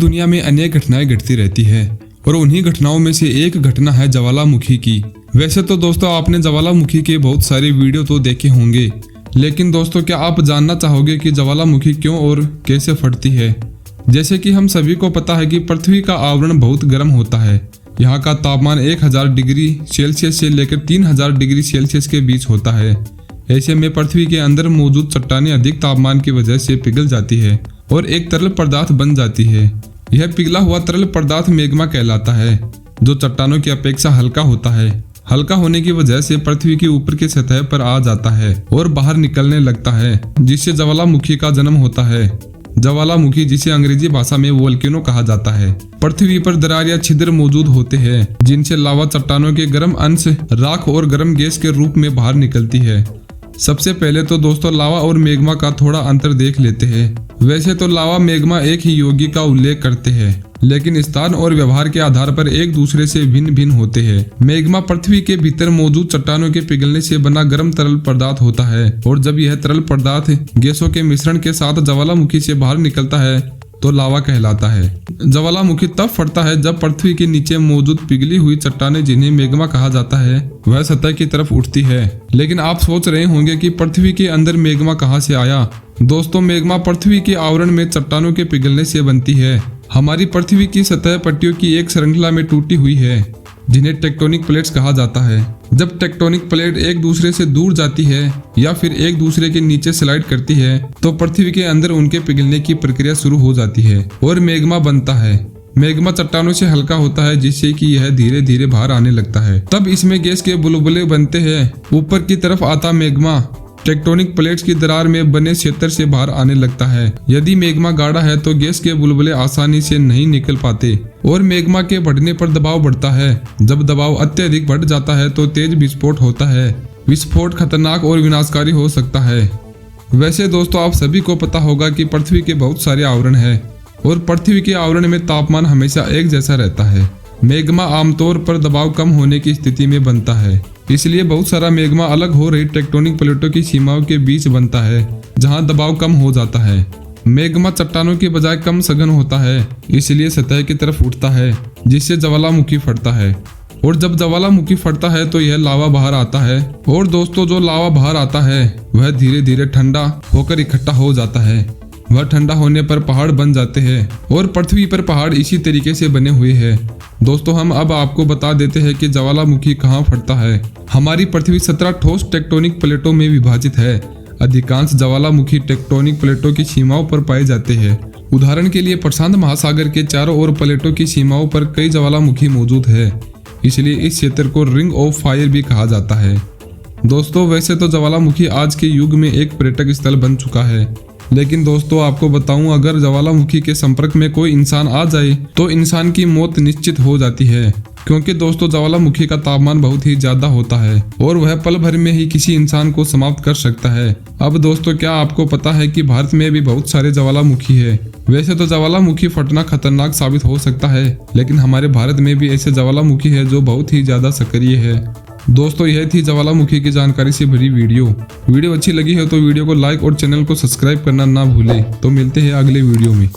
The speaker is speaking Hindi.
दुनिया में अनेक घटनाएं घटती रहती है और उन्हीं घटनाओं में से एक घटना है ज्वालामुखी की। वैसे तो दोस्तों आपने ज्वालामुखी के बहुत सारे वीडियो तो देखे होंगे, लेकिन दोस्तों क्या आप जानना चाहोगे कि ज्वालामुखी क्यों और कैसे फटती है। जैसे कि हम सभी को पता है कि पृथ्वी का आवरण बहुत गर्म होता है। यहाँ का तापमान 1000 डिग्री सेल्सियस से लेकर 3000 डिग्री सेल्सियस के बीच होता है। ऐसे में पृथ्वी के अंदर मौजूद चट्टानें अधिक तापमान की वजह से पिघल जाती है और एक तरल पदार्थ बन जाती है। यह पिघला हुआ तरल पदार्थ मैग्मा कहलाता है, जो चट्टानों की अपेक्षा हल्का होता है। हल्का होने की वजह से पृथ्वी की ऊपर की सतह पर आ जाता है और बाहर निकलने लगता है, जिससे ज्वालामुखी का जन्म होता है। ज्वालामुखी, जिसे अंग्रेजी भाषा में वोल्केनो कहा जाता है, पृथ्वी पर दरार या छिद्र मौजूद होते हैं, जिनसे लावा चट्टानों के गर्म अंश राख और गर्म गैस के रूप में बाहर निकलती है। सबसे पहले तो दोस्तों लावा और मैग्मा का थोड़ा अंतर देख लेते हैं। वैसे तो लावा मैग्मा एक ही यौगिक का उल्लेख करते हैं, लेकिन स्थान और व्यवहार के आधार पर एक दूसरे से भिन्न भिन्न होते हैं। मैग्मा पृथ्वी के भीतर मौजूद चट्टानों के पिघलने से बना गर्म तरल पदार्थ होता है, और जब यह तरल पदार्थ गैसों के मिश्रण के साथ ज्वालामुखी से बाहर निकलता है तो लावा कहलाता है। ज्वालामुखी तब फटता है जब पृथ्वी के नीचे मौजूद पिघली हुई चट्टानें, जिन्हें मैग्मा कहा जाता है, वह सतह की तरफ उठती है। लेकिन आप सोच रहे होंगे कि पृथ्वी के अंदर मैग्मा कहां से आया। दोस्तों मैग्मा पृथ्वी के आवरण में चट्टानों के पिघलने से बनती है। हमारी पृथ्वी की सतह पट्टियों की एक श्रृंखला में टूटी हुई है, जिन्हें टेक्टोनिक प्लेट्स कहा जाता है। जब टेक्टोनिक प्लेट एक दूसरे से दूर जाती है या फिर एक दूसरे के नीचे स्लाइड करती है, तो पृथ्वी के अंदर उनके पिघलने की प्रक्रिया शुरू हो जाती है और मैग्मा बनता है। मैग्मा चट्टानों से हल्का होता है, जिससे कि यह धीरे धीरे बाहर आने लगता है। तब इसमें गैस के बुलबुले बनते हैं। ऊपर की तरफ आता मैग्मा टेक्टोनिक प्लेट्स की दरार में बने क्षेत्र से बाहर आने लगता है। यदि मैग्मा गाढ़ा है तो गैस के बुलबुले आसानी से नहीं निकल पाते और मैग्मा के बढ़ने पर दबाव बढ़ता है। जब दबाव अत्यधिक बढ़ जाता है तो तेज विस्फोट होता है। विस्फोट खतरनाक और विनाशकारी हो सकता है। वैसे दोस्तों आप सभी को पता होगा कि पृथ्वी के बहुत सारे आवरण हैं और पृथ्वी के आवरण में तापमान हमेशा एक जैसा रहता है। मैग्मा आमतौर पर दबाव कम होने की स्थिति में बनता है, इसलिए बहुत सारा मैग्मा अलग हो रही टेक्टोनिक प्लेटों की सीमाओं के बीच बनता है, जहां दबाव कम हो जाता है। मैग्मा चट्टानों के बजाय कम सघन होता है, इसलिए सतह की तरफ उठता है, जिससे ज्वालामुखी फटता है। और जब ज्वालामुखी फटता है तो यह लावा बाहर आता है। और दोस्तों जो लावा बाहर आता है वह धीरे धीरे ठंडा होकर इकट्ठा हो जाता है। वह ठंडा होने पर पहाड़ बन जाते हैं और पृथ्वी पर पहाड़ इसी तरीके से बने हुए हैं। दोस्तों हम अब आपको बता देते हैं कि ज्वालामुखी कहाँ फटता है। हमारी पृथ्वी 17 ठोस टेक्टोनिक प्लेटों में विभाजित है। अधिकांश ज्वालामुखी टेक्टोनिक प्लेटों की सीमाओं पर पाए जाते हैं। उदाहरण के लिए प्रशांत महासागर के चारों ओर प्लेटों की सीमाओं पर कई ज्वालामुखी मौजूद है, इसलिए इस क्षेत्र को रिंग ऑफ फायर भी कहा जाता है। दोस्तों वैसे तो ज्वालामुखी आज के युग में एक पर्यटक स्थल बन चुका है, लेकिन दोस्तों आपको बताऊं, अगर ज्वालामुखी के संपर्क में कोई इंसान आ जाए तो इंसान की मौत निश्चित हो जाती है, क्योंकि दोस्तों ज्वालामुखी का तापमान बहुत ही ज्यादा होता है और वह पल भर में ही किसी इंसान को समाप्त कर सकता है। अब दोस्तों क्या आपको पता है कि भारत में भी बहुत सारे ज्वालामुखी है। वैसे तो ज्वालामुखी फटना खतरनाक साबित हो सकता है, लेकिन हमारे भारत में भी ऐसे ज्वालामुखी है जो बहुत ही ज्यादा सक्रिय है। दोस्तों यह थी ज्वालामुखी की जानकारी से भरी वीडियो अच्छी लगी है तो वीडियो को लाइक और चैनल को सब्सक्राइब करना ना भूलें। तो मिलते हैं अगले वीडियो में।